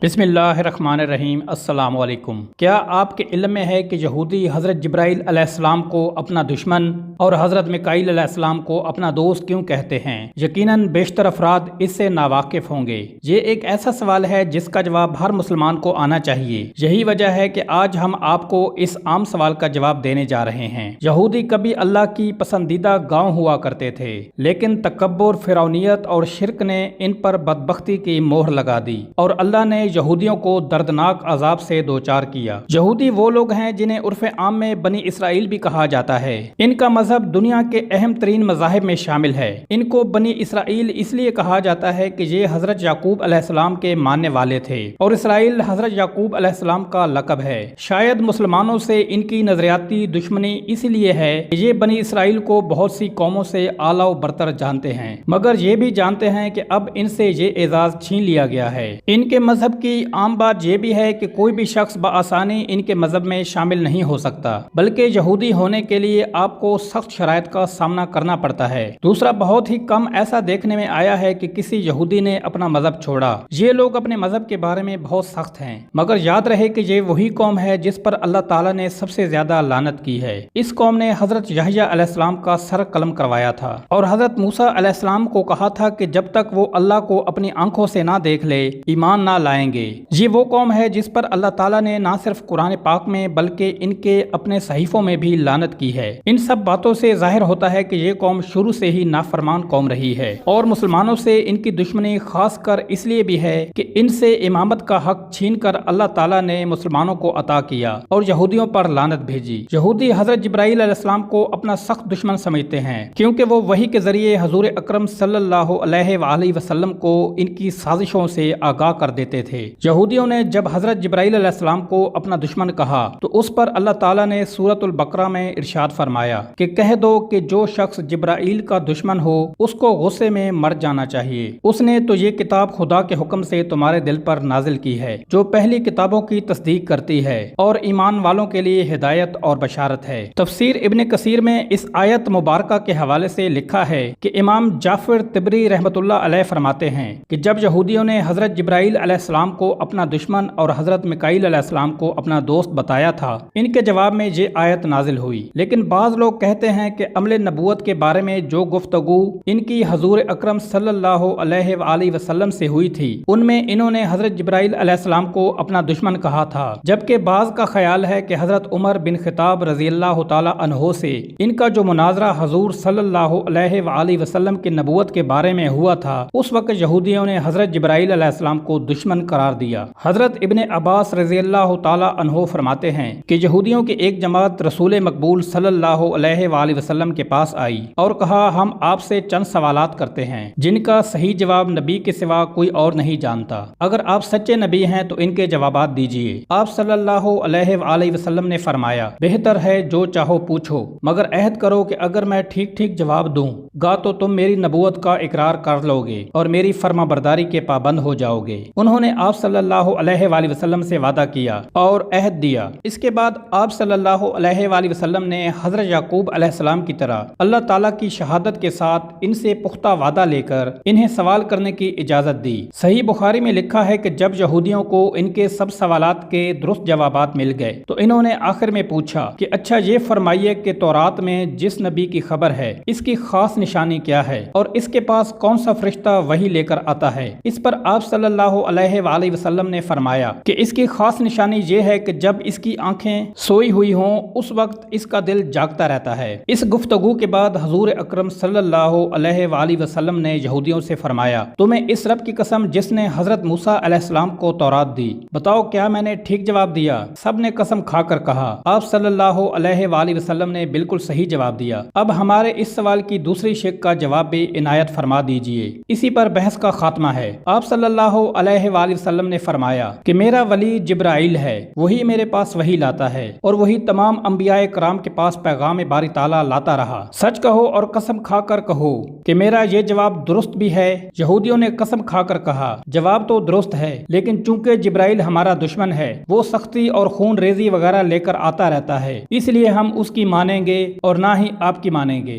بسم اللہ الرحمن الرحیم۔ السلام علیکم۔ کیا آپ کے علم میں ہے کہ یہودی حضرت جبرائیل علیہ السلام کو اپنا دشمن اور حضرت میکائیل علیہ السلام کو اپنا دوست کیوں کہتے ہیں؟ یقیناً بیشتر افراد اس سے ناواقف ہوں گے۔ یہ ایک ایسا سوال ہے جس کا جواب ہر مسلمان کو آنا چاہیے۔ یہی وجہ ہے کہ آج ہم آپ کو اس عام سوال کا جواب دینے جا رہے ہیں۔ یہودی کبھی اللہ کی پسندیدہ گاؤں ہوا کرتے تھے، لیکن تکبر، فرعونیت اور شرک نے ان پر بدبختی کی مہر لگا دی اور اللہ نے یہودیوں کو دردناک عذاب سے دوچار کیا۔ یہودی وہ لوگ ہیں جنہیں عرف عام میں بنی اسرائیل بھی کہا جاتا ہے۔ ان کا مذہب دنیا کے اہم ترین مذاہب میں شامل ہے۔ ان کو بنی اسرائیل اس لیے کہا جاتا ہے کہ یہ حضرت یعقوب علیہ السلام کے ماننے والے تھے، اور اسرائیل حضرت یعقوب علیہ السلام کا لقب ہے۔ شاید مسلمانوں سے ان کی نظریاتی دشمنی اس لیے ہے کہ یہ بنی اسرائیل کو بہت سی قوموں سے اعلیٰ و برتر جانتے ہیں، مگر یہ بھی جانتے ہیں کہ اب ان سے یہ اعزاز چھین لیا گیا ہے۔ ان کے مذہب کی عام بات یہ بھی ہے کہ کوئی بھی شخص بآسانی ان کے مذہب میں شامل نہیں ہو سکتا، بلکہ یہودی ہونے کے لیے آپ کو سخت شرائط کا سامنا کرنا پڑتا ہے۔ دوسرا، بہت ہی کم ایسا دیکھنے میں آیا ہے کہ کسی یہودی نے اپنا مذہب چھوڑا۔ یہ لوگ اپنے مذہب کے بارے میں بہت سخت ہیں، مگر یاد رہے کہ یہ وہی قوم ہے جس پر اللہ تعالیٰ نے سب سے زیادہ لعنت کی ہے۔ اس قوم نے حضرت یحییٰ علیہ السلام کا سر قلم کروایا تھا اور حضرت موسیٰ علیہ السلام کو کہا تھا کہ جب تک وہ اللہ کو اپنی آنکھوں سے نہ دیکھ لے ایمان نہ لائیں گے۔ یہ وہ قوم ہے جس پر اللہ تعالیٰ نے نہ صرف قرآن پاک میں بلکہ ان کے اپنے صحیفوں میں بھی لعنت کی ہے۔ ان سب باتوں سے ظاہر ہوتا ہے کہ یہ قوم شروع سے ہی نافرمان قوم رہی ہے، اور مسلمانوں سے ان کی دشمنی خاص کر اس لیے بھی ہے کہ ان سے امامت کا حق چھین کر اللہ تعالیٰ نے مسلمانوں کو عطا کیا اور یہودیوں پر لعنت بھیجی۔ یہودی حضرت جبرائیل علیہ السلام کو اپنا سخت دشمن سمجھتے ہیں، کیونکہ وہ وحی کے ذریعے حضور اکرم صلی اللہ علیہ وآلہ وسلم کو ان کی سازشوں سے آگاہ کر دیتے تھے۔ یہودیوں نے جب حضرت جبرائیل علیہ السلام کو اپنا دشمن کہا تو اس پر اللہ تعالیٰ نے سورۃ البقرہ میں ارشاد فرمایا کہ کہہ دو کہ جو شخص جبرائیل کا دشمن ہو اس کو غصے میں مر جانا چاہیے۔ اس نے تو یہ کتاب خدا کے حکم سے تمہارے دل پر نازل کی ہے، جو پہلی کتابوں کی تصدیق کرتی ہے اور ایمان والوں کے لیے ہدایت اور بشارت ہے۔ تفسیر ابن کثیر میں اس آیت مبارکہ کے حوالے سے لکھا ہے کہ امام جعفر طبری رحمۃ اللہ علیہ فرماتے ہیں کہ جب یہودیوں نے حضرت جبرائیل علیہ السلام کو اپنا دشمن اور حضرت میکائیل علیہ السلام کو اپنا دوست بتایا تھا، ان کے جواب میں یہ آیت نازل ہوئی۔ لیکن بعض لوگ کہتے ہیں کہ عمل نبوت کے بارے میں جو گفتگو ان کی حضور اکرم صلی اللہ علیہ وآلہ وسلم سے ہوئی تھی، ان میں انہوں نے حضرت جبرائیل علیہ السلام کو اپنا دشمن کہا تھا، جبکہ بعض کا خیال ہے کہ حضرت عمر بن خطاب رضی اللہ تعالی عنہ سے ان کا جو مناظرہ حضور صلی اللہ علیہ وآلہ وسلم کی نبوت کے بارے میں ہوا تھا، اس وقت یہودیوں نے حضرت جبرائیل علیہ السلام کو دشمن قرار دیا۔ حضرت ابن عباس رضی اللہ تعالی عنہ فرماتے ہیں کہ یہودیوں کی ایک جماعت رسول مقبول صلی اللہ علیہ وآلہ وسلم کے پاس آئی اور کہا، ہم آپ سے چند سوالات کرتے ہیں جن کا صحیح جواب نبی کے سوا کوئی اور نہیں جانتا۔ اگر آپ سچے نبی ہیں تو ان کے جوابات دیجیے۔ آپ صلی اللہ علیہ وآلہ وسلم نے فرمایا، بہتر ہے جو چاہو پوچھو، مگر عہد کرو کہ اگر میں ٹھیک ٹھیک جواب دوں گا تو تم میری نبوت کا اقرار کر لو گے اور میری فرما برداری کے پابند ہو جاؤ گے۔ انہوں نے آپ صلی اللہ علیہ وآلہ وسلم سے وعدہ کیا اور عہد دیا۔ اس کے بعد آپ صلی اللہ علیہ وآلہ وسلم نے حضرت یعقوب علیہ السلام کی طرح اللہ تعالیٰ کی شہادت کے ساتھ ان سے پختہ وعدہ لے کر انہیں سوال کرنے کی اجازت دی۔ صحیح بخاری میں لکھا ہے کہ جب یہودیوں کو ان کے سب سوالات کے درست جوابات مل گئے تو انہوں نے آخر میں پوچھا کہ اچھا یہ فرمائیے کہ تورات میں جس نبی کی خبر ہے اس کی خاص نشانی کیا ہے اور اس کے پاس کون سا فرشتہ وحی لے کر آتا ہے؟ اس پر آپ صلی اللہ علیہ وآلہ وسلم نے فرمایا کہ اس کی خاص نشانی یہ ہے کہ جب اس کی آنکھیں سوئی ہوئی ہوں اس وقت اس کا دل جاگتا رہتا ہے۔ اس گفتگو کے بعد حضور اکرم صلی اللہ علیہ وآلہ وسلم نے یہودیوں سے فرمایا، تمہیں اس رب کی قسم جس نے حضرت موسیٰ علیہ السلام کو تورات دی، بتاؤ کیا میں نے ٹھیک جواب دیا؟ سب نے قسم کھا کر کہا۔ آپ صلی اللہ علیہ وآلہ وسلم نے بالکل صحیح جواب دیا۔ اب ہمارے اس سوال کی دوسری شق کا جواب بھی عنایت فرما دیجئے۔ اسی پر بحث کا خاتمہ ہے۔ آپ صلی اللہ علیہ وآلہ وسلم نے فرمایا کہ میرا ولی جبرائیل ہے، وہی میرے پاس وحی لاتا ہے اور وہی تمام انبیاء کرام کے پاس پیغام باری تعالیٰ لاتا رہا۔ سچ کہو اور قسم کھا کر کہو کہ میرا یہ جواب درست بھی ہے۔ یہودیوں نے قسم کھا کر کہا، جواب تو درست ہے، لیکن چونکہ جبرائیل ہمارا دشمن ہے، وہ سختی اور خون ریزی وغیرہ لے کر آتا رہتا ہے، اس لیے ہم اس کی مانیں گے اور نہ ہی آپ کی مانیں گے۔